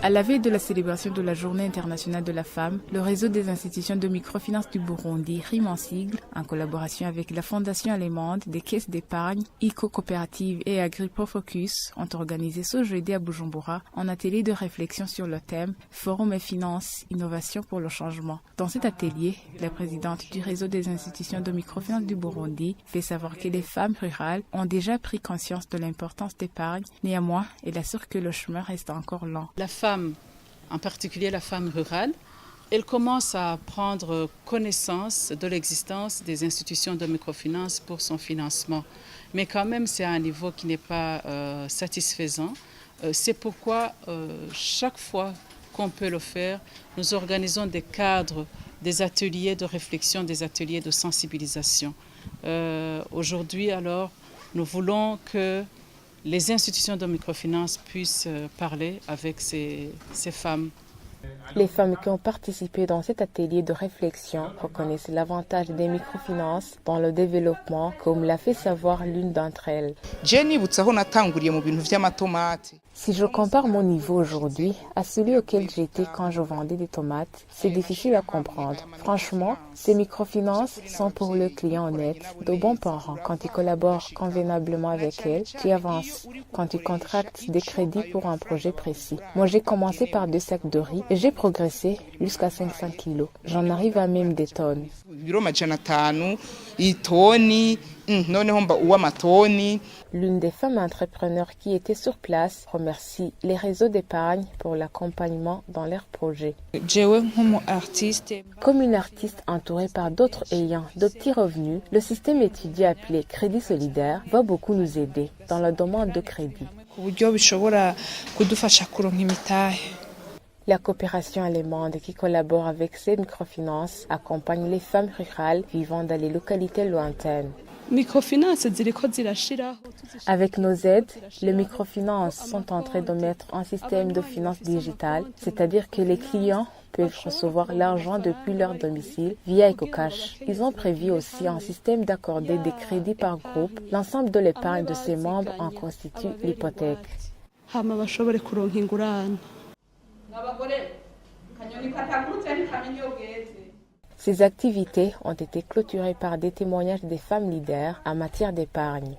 À la veille de la célébration de la Journée internationale de la femme, le réseau des institutions de microfinance du Burundi, RIM en sigle, en collaboration avec la Fondation allemande des caisses d'épargne, ICO-coopérative et AgriProFocus, ont organisé ce jeudi à Bujumbura un atelier de réflexion sur le thème Forum et finances, innovation pour le changement. Dans cet atelier, la présidente du réseau des institutions de microfinance du Burundi fait savoir que les femmes rurales ont déjà pris conscience de l'importance d'épargne. Néanmoins, elle assure que le chemin reste encore long. La femme, en particulier la femme rurale, elle commence à prendre connaissance de l'existence des institutions de microfinance pour son financement. Mais quand même, c'est à un niveau qui n'est pas satisfaisant. C'est pourquoi chaque fois qu'on peut le faire, nous organisons des cadres, des ateliers de réflexion, des ateliers de sensibilisation. Aujourd'hui, alors, nous voulons que les institutions de microfinance puissent parler avec ces femmes. Les femmes qui ont participé dans cet atelier de réflexion reconnaissent l'avantage des microfinances dans le développement, comme l'a fait savoir l'une d'entre elles. Si je compare mon niveau aujourd'hui à celui auquel j'étais quand je vendais des tomates, c'est difficile à comprendre. Franchement, ces microfinances sont pour le client honnête, de bons parents quand ils collaborent convenablement avec elles, qui avancent quand tu contractes des crédits pour un projet précis. Moi, j'ai commencé par 2 sacs de riz et j'ai progressé jusqu'à 500 kilos. J'en arrive à même des tonnes. L'une des femmes entrepreneurs qui était sur place remercie les réseaux d'épargne pour l'accompagnement dans leurs projets. Comme une artiste entourée par d'autres ayant de petits revenus, le système étudié appelé Crédit Solidaire va beaucoup nous aider dans la demande de crédit. La coopération allemande qui collabore avec ces microfinances accompagne les femmes rurales vivant dans les localités lointaines. Avec nos aides, les microfinances sont en train de mettre un système de finances digitales, c'est-à-dire que les clients peuvent recevoir l'argent depuis leur domicile via EcoCash. Ils ont prévu aussi un système d'accorder des crédits par groupe. L'ensemble de l'épargne de ses membres en constitue l'hypothèque. Ces activités ont été clôturées par des témoignages des femmes leaders en matière d'épargne.